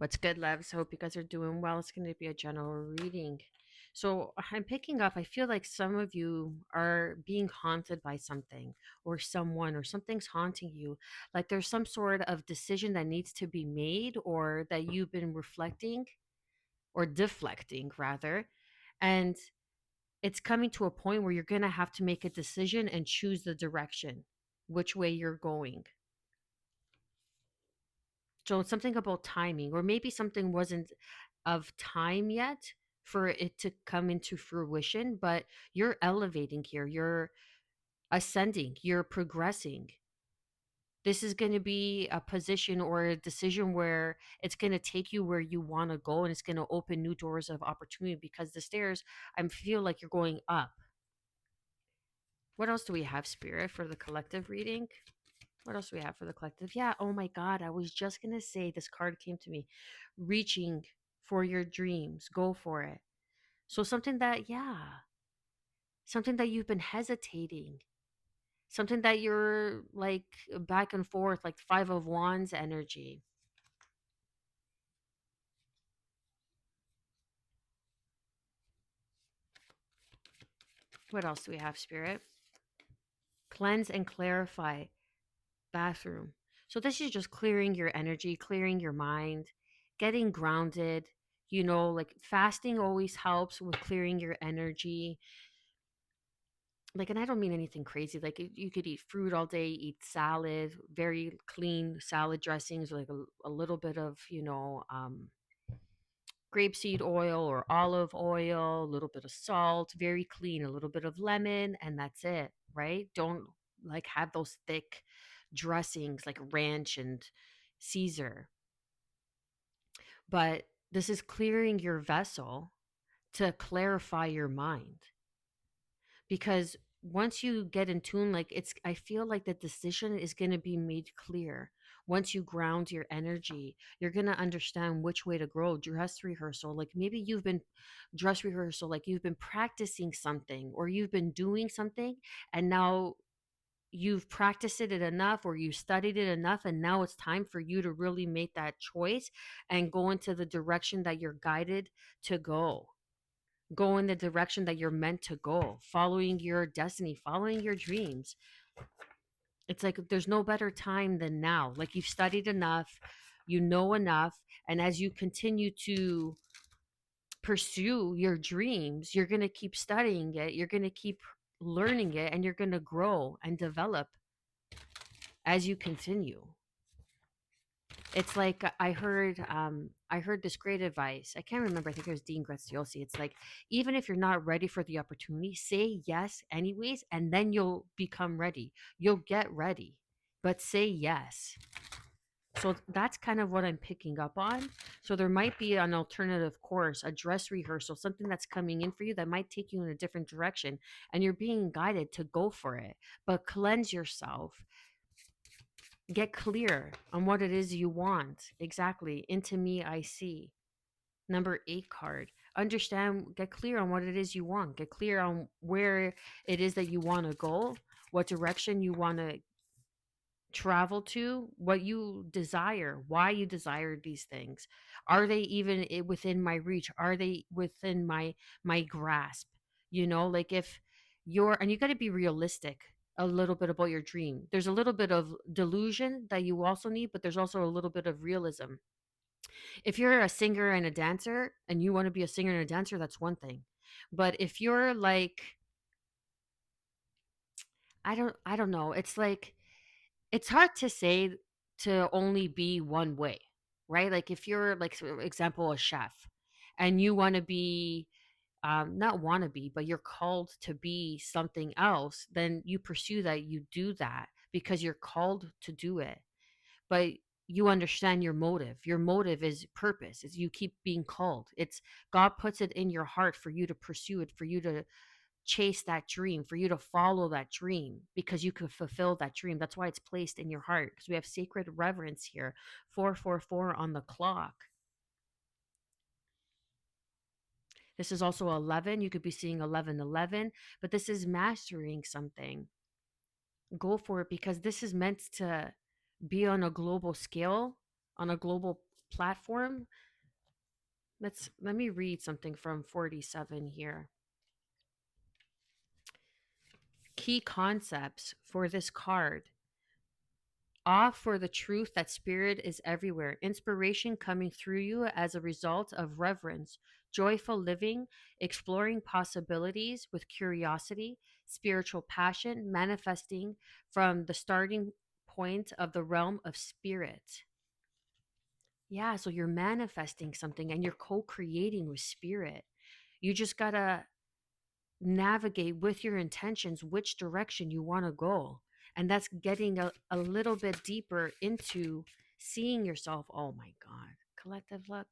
What's good, loves? Hope you guys are doing well. It's going to be a general reading. So I'm picking up, I feel like some of you are being haunted by something or someone or something's haunting you. Like there's some sort of decision that needs to be made or that you've been reflecting or deflecting, rather. And it's coming to a point where you're going to have to make a decision and choose the direction, which way you're going. So it's something about timing, or maybe something wasn't of time yet for it to come into fruition, but you're elevating here, you're ascending, you're progressing. This is going to be a position or a decision where it's going to take you where you want to go, and it's going to open new doors of opportunity because the stairs, I feel like you're going up. What else do we have, Spirit, for the collective reading? What else do we have for the collective? Yeah, oh my God, I was just going to say this card came to me. Reaching for your dreams, go for it. So something that, yeah, something that you've been hesitating, something that you're like back and forth, like Five of Wands energy. What else do we have, Spirit? Cleanse and clarify, bathroom. So this is just clearing your energy, clearing your mind, getting grounded. Like fasting always helps with clearing your energy. Like, and I don't mean anything crazy. Like, you could eat fruit all day, eat salad, very clean salad dressings, like a little bit of, grapeseed oil or olive oil, a little bit of salt, very clean, a little bit of lemon, and that's it, right? Don't like have those thick dressings like ranch and Caesar. But this is clearing your vessel to clarify your mind, because once you get in tune, like I feel like the decision is going to be made clear. Once you ground your energy, you're going to understand which way to grow. Dress rehearsal, like maybe you've been dress rehearsal, like you've been practicing something or you've been doing something, and now you've practiced it enough or you studied it enough, and now it's time for you to really make that choice and go into the direction that you're guided to go in the direction that you're meant to go, following your destiny, following your dreams. It's like there's no better time than now. Like you've studied enough, you know enough, and as you continue to pursue your dreams, you're going to keep studying it, you're going to keep learning it, and you're going to grow and develop as you continue. It's like I heard this great advice. I can't remember. I think it was Dean Graziosi. It's like even if you're not ready for the opportunity, say yes anyways, and then you'll become ready. You'll get ready, but say yes. So that's kind of what I'm picking up on. So there might be an alternative course, a dress rehearsal, something that's coming in for you that might take you in a different direction, and you're being guided to go for it. But cleanse yourself, get clear on what it is you want. Exactly. Into me, I see. Number 8 card. Understand, get clear on what it is you want. Get clear on where it is that you want to go, what direction you want to travel to, what you desire, why you desire these things. Are they even within my reach? Are they within my grasp? Like if you're, and you got to be realistic a little bit about your dream. There's a little bit of delusion that you also need, but there's also a little bit of realism. If you're a singer and a dancer and you want to be a singer and a dancer, that's one thing. But if you're like, I don't know, it's like it's hard to say to only be one way, right? Like if you're like, for example, a chef and you want to be, not want to be, but you're called to be something else, then you pursue that, you do that because you're called to do it. But you understand your motive. Your motive is purpose. Is you keep being called. It's God puts it in your heart for you to pursue it, for you to chase that dream, for you to follow that dream because you could fulfill that dream. That's why it's placed in your heart, because we have sacred reverence here. 444 on the clock. This is also 11. You could be seeing 1111, but this is mastering something. Go for it because this is meant to be on a global scale, on a global platform. Let me read something from 47 here. Key concepts for this card. Awe for the truth that spirit is everywhere. Inspiration coming through you as a result of reverence. Joyful living, exploring possibilities with curiosity. Spiritual passion manifesting from the starting point of the realm of spirit. Yeah, so you're manifesting something and you're co creating with spirit. You just got to navigate with your intentions which direction you want to go. And that's getting a little bit deeper into seeing yourself. Oh my God. Collective, look.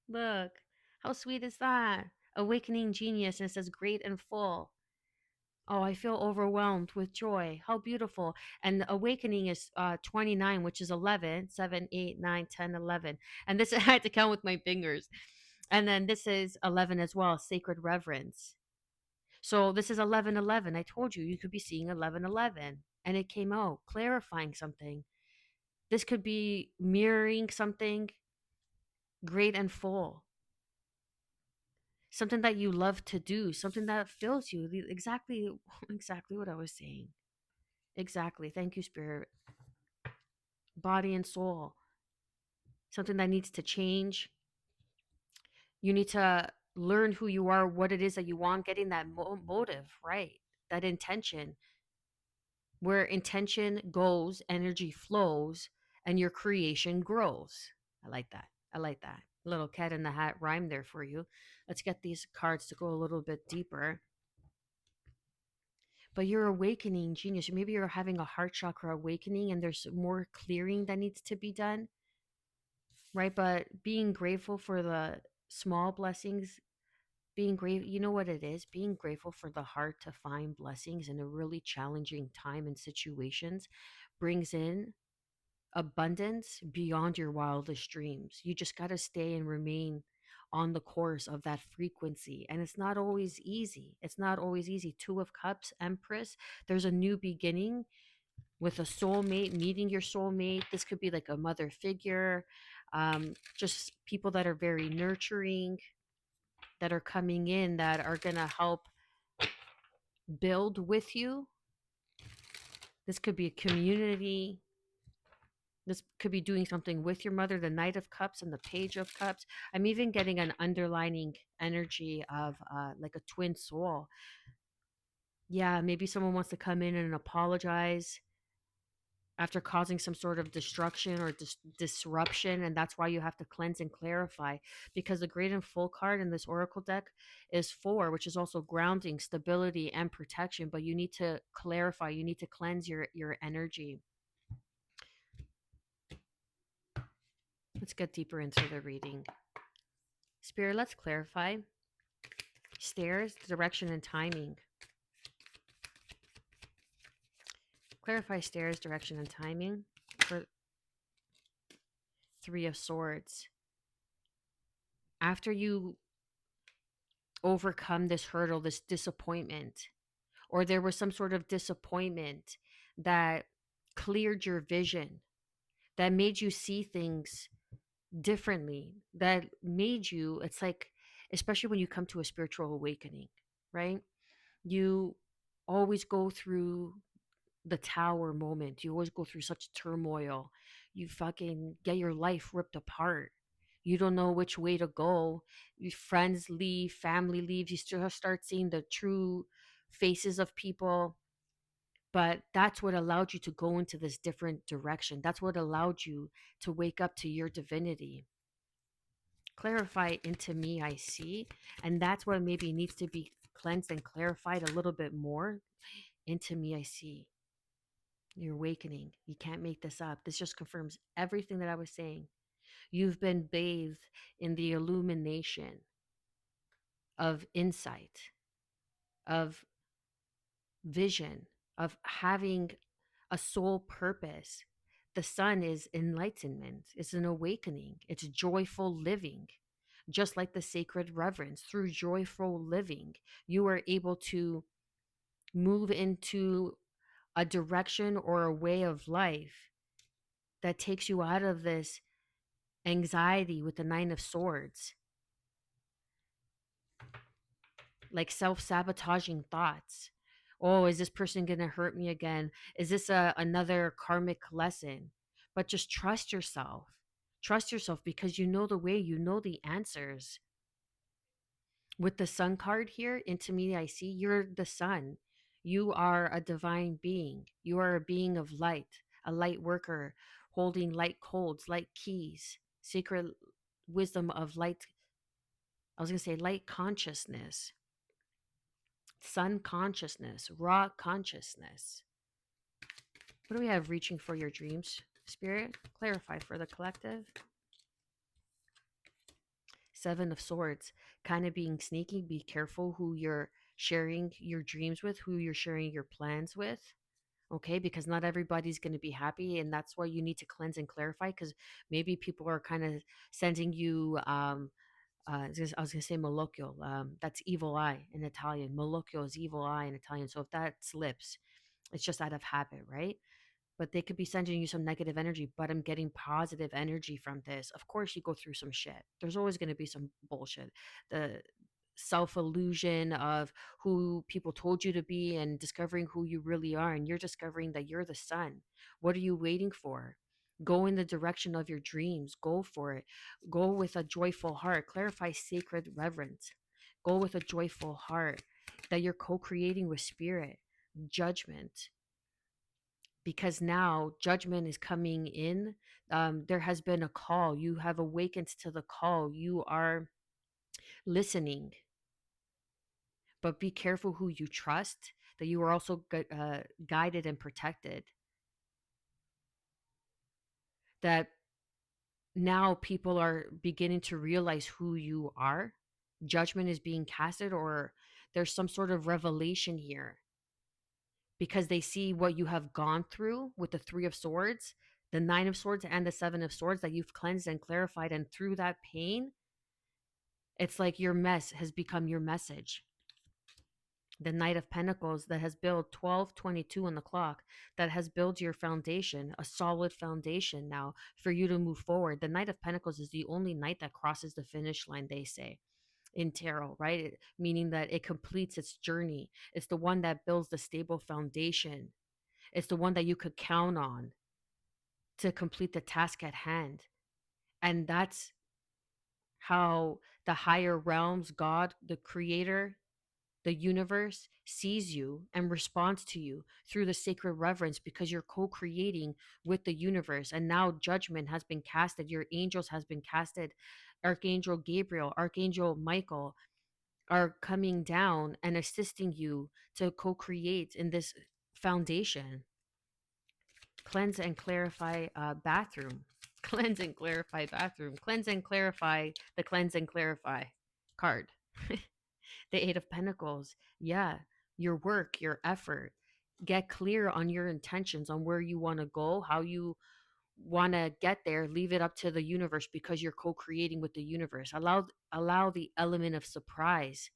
Look. How sweet is that? Awakening genius. And it says great and full. Oh, I feel overwhelmed with joy. How beautiful. And the awakening is 29, which is 11, 7, 8, 9, 10, 11. And this, I had to count with my fingers. And then this is 11 as well, sacred reverence. So this is 1111. I told you you could be seeing 1111 and it came out clarifying something. This could be mirroring something great and full. Something that you love to do, something that fills you. Exactly exactly what I was saying. Exactly. Thank you, spirit. Body and soul. Something that needs to change. You need to learn who you are, what it is that you want, getting that motive, right? That intention. Where intention goes, energy flows, and your creation grows. I like that. I like that. Little cat in the hat rhyme there for you. Let's get these cards to go a little bit deeper. But you're awakening genius. Maybe you're having a heart chakra awakening and there's more clearing that needs to be done, right? But being grateful for the small blessings, being great, you know what it is? Being grateful for the heart to find blessings in a really challenging time and situations brings in abundance beyond your wildest dreams. You just got to stay and remain on the course of that frequency. And it's not always easy. It's not always easy. Two of Cups, Empress, there's a new beginning with a soulmate, meeting your soulmate. This could be like a mother figure, just people that are very nurturing, that are coming in, that are going to help build with you. This could be a community. This could be doing something with your mother, the Knight of Cups and the Page of Cups. I'm even getting an underlining energy of like a twin soul. Yeah, maybe someone wants to come in and apologize after causing some sort of destruction or disruption. And that's why you have to cleanse and clarify, because the great and full card in this oracle deck is 4, which is also grounding, stability, and protection. But you need to clarify, you need to cleanse your energy. Let's get deeper into the reading. Spirit, let's clarify. Stairs, direction, and timing. Clarify stairs, direction, and timing for 3 of Swords. After you overcome this hurdle, this disappointment, or there was some sort of disappointment that cleared your vision, that made you see things differently, that made you, it's like, especially when you come to a spiritual awakening, right? You always go through the tower moment. You always go through such turmoil. You fucking get your life ripped apart. You don't know which way to go. Your friends leave, family leaves. You still start seeing the true faces of people. But that's what allowed you to go into this different direction. That's what allowed you to wake up to your divinity. Clarify into me, I see. And that's what maybe needs to be cleansed and clarified a little bit more. Into me, I see. You're awakening. You can't make this up. This just confirms everything that I was saying. You've been bathed in the illumination of insight, of vision, of having a soul purpose. The sun is enlightenment, it's an awakening, it's joyful living. Just like the sacred reverence, through joyful living, you are able to move into a direction or a way of life that takes you out of this anxiety with the Nine of Swords, like self-sabotaging thoughts. Oh, is this person going to hurt me again? Is this another karmic lesson? But just trust yourself. Trust yourself because you know the way, you know the answers. With the sun card here, into me, I see you're the sun. You are a divine being. You are a being of light, a light worker, holding light codes, light keys, secret wisdom of light. I was going to say light consciousness, sun consciousness, raw consciousness. What do we have reaching for your dreams, Spirit? Clarify for the collective. Seven of Swords, kind of being sneaky. Be careful who you're sharing your dreams with, who you're sharing your plans with. Okay, because not everybody's going to be happy, and that's why you need to cleanse and clarify. Because maybe people are kind of sending you, I was going to say malocchio. That's evil eye in Italian. Malocchio is evil eye in Italian. So if that slips, it's just out of habit, right? But they could be sending you some negative energy, but I'm getting positive energy from this. Of course, you go through some shit. There's always going to be some bullshit. The self illusion of who people told you to be and discovering who you really are. And you're discovering that you're the sun. What are you waiting for? Go in the direction of your dreams. Go for it. Go with a joyful heart. Clarify sacred reverence. Go with a joyful heart that you're co creating with spirit. Judgment, because now judgment is coming in. There has been a call. You have awakened to the call. You are listening, but be careful who you trust, that you are also guided and protected. That now people are beginning to realize who you are. Judgment is being casted, or there's some sort of revelation here because they see what you have gone through with the Three of Swords, the Nine of Swords, and the Seven of Swords, that you've cleansed and clarified. And through that pain, it's like your mess has become your message. The Knight of Pentacles that has built 12:22 on the clock, that has built your foundation, a solid foundation now for you to move forward. The Knight of Pentacles is the only knight that crosses the finish line, they say in tarot, right? Meaning that it completes its journey. It's the one that builds the stable foundation. It's the one that you could count on to complete the task at hand. And that's how the higher realms, God, the creator, the universe sees you and responds to you through the sacred reverence, because you're co-creating with the universe. And now judgment has been casted. Your angels has been casted. Archangel Gabriel, Archangel Michael are coming down and assisting you to co-create in this foundation. Cleanse and clarify bathroom. Cleanse and clarify bathroom. Cleanse and clarify the cleanse and clarify card. The Eight of Pentacles. Yeah, your work, your effort. Get clear on your intentions, on where you want to go, how you want to get there. Leave it up to the universe, because you're co-creating with the universe. Allow the element of surprise.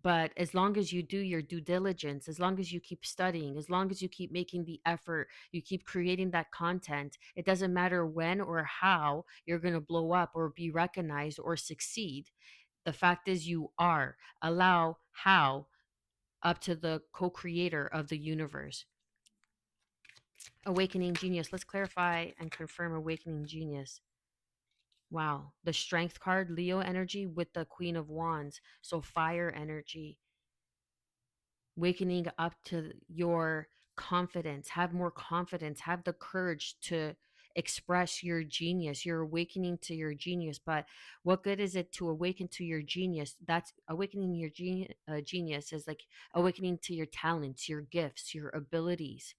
But as long as you do your due diligence, as long as you keep studying, as long as you keep making the effort, you keep creating that content, it doesn't matter when or how you're going to blow up or be recognized or succeed. The fact is, you are. Allow how up to the co creator of the universe. Awakening genius. Let's clarify and confirm awakening genius. Wow. The strength card, Leo energy with the Queen of Wands. So fire energy. Wakening up to your confidence. Have more confidence. Have the courage to express your genius. You're awakening to your genius. But what good is it to awaken to your genius? That's awakening your genius is like awakening to your talents, your gifts, your abilities.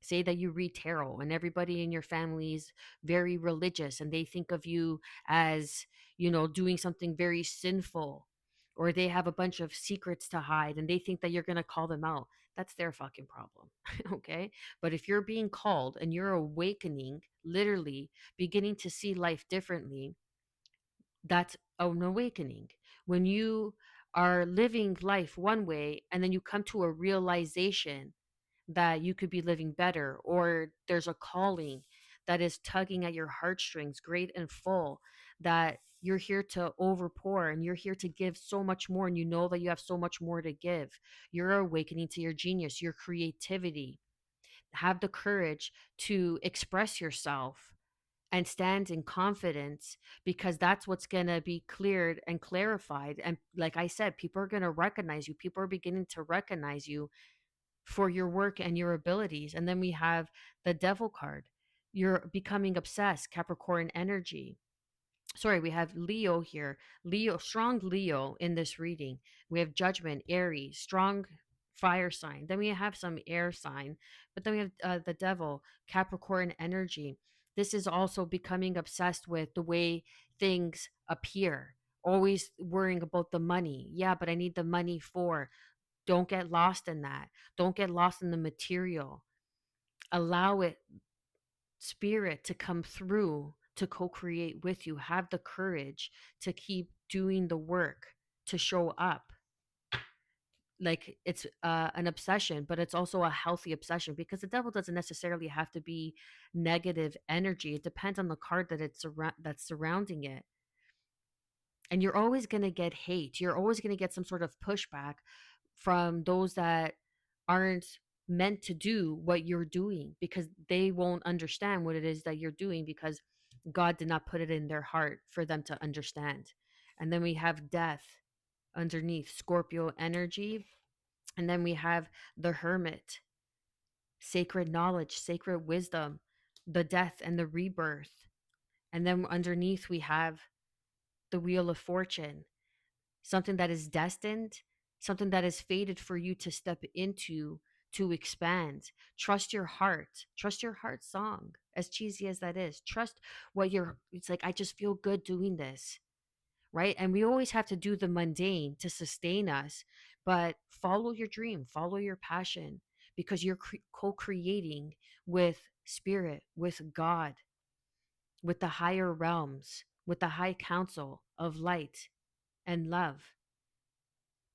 Say that you read tarot and everybody in your family is very religious and they think of you as, doing something very sinful, or they have a bunch of secrets to hide and they think that you're going to call them out. That's their fucking problem. Okay. But if you're being called and you're awakening, literally beginning to see life differently, that's an awakening. When you are living life one way and then you come to a realization that you could be living better, or there's a calling that is tugging at your heartstrings, great and full, that you're here to overpour and you're here to give so much more. And you know that you have so much more to give. You're awakening to your genius, your creativity. Have the courage to express yourself and stand in confidence, because that's what's going to be cleared and clarified. And like I said, people are going to recognize you. People are beginning to recognize you for your work and your abilities. And then we have the devil card. You're becoming obsessed, Capricorn energy. Sorry, we have Leo here. Leo, strong Leo in this reading. We have Judgment, Aries, strong fire sign. Then we have some air sign, but then we have the Devil, Capricorn energy. This is also becoming obsessed with the way things appear. Always worrying about the money. Yeah, but I need the money for. Don't get lost in that. Don't get lost in the material. Allow it, spirit, to come through to co-create with you. Have the courage to keep doing the work, to show up. Like it's an obsession, but it's also a healthy obsession, because the devil doesn't necessarily have to be negative energy. It depends on the card that's surrounding it. And you're always going to get hate. You're always going to get some sort of pushback from those that aren't meant to do what you're doing, because they won't understand what it is that you're doing, because God did not put it in their heart for them to understand. And then we have death underneath, Scorpio energy. And then we have the hermit, sacred knowledge, sacred wisdom, the death and the rebirth. And then underneath we have the wheel of fortune, something that is destined, something that is fated for you to step into, to expand. Trust your heart. Trust your heart song, as cheesy as that is. Trust what you're, it's like, I just feel good doing this, right? And we always have to do the mundane to sustain us, but follow your dream, follow your passion, because you're co creating with spirit, with God, with the higher realms, with the high council of light and love.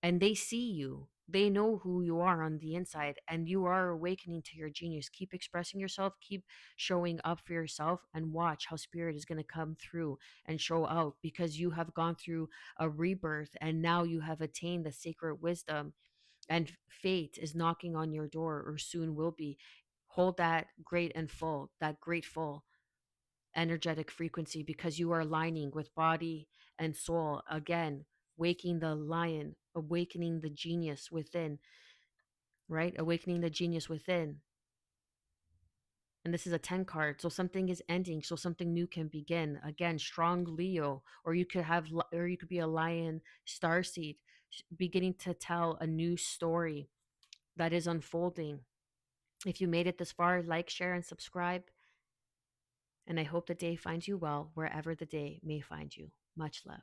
And they see you. They know who you are on the inside, and you are awakening to your genius. Keep expressing yourself, keep showing up for yourself, and watch how spirit is going to come through and show out, because you have gone through a rebirth and now you have attained the sacred wisdom, and fate is knocking on your door, or soon will be. Hold that great and full, that grateful energetic frequency, because you are aligning with body and soul again, waking the lion, awakening the genius within, right? Awakening the genius within. And this is a 10 card. So something is ending, so something new can begin. Again, strong Leo, or you could have, or you could be a lion starseed, beginning to tell a new story that is unfolding. If you made it this far, like, share, and subscribe. And I hope the day finds you well wherever the day may find you. Much love.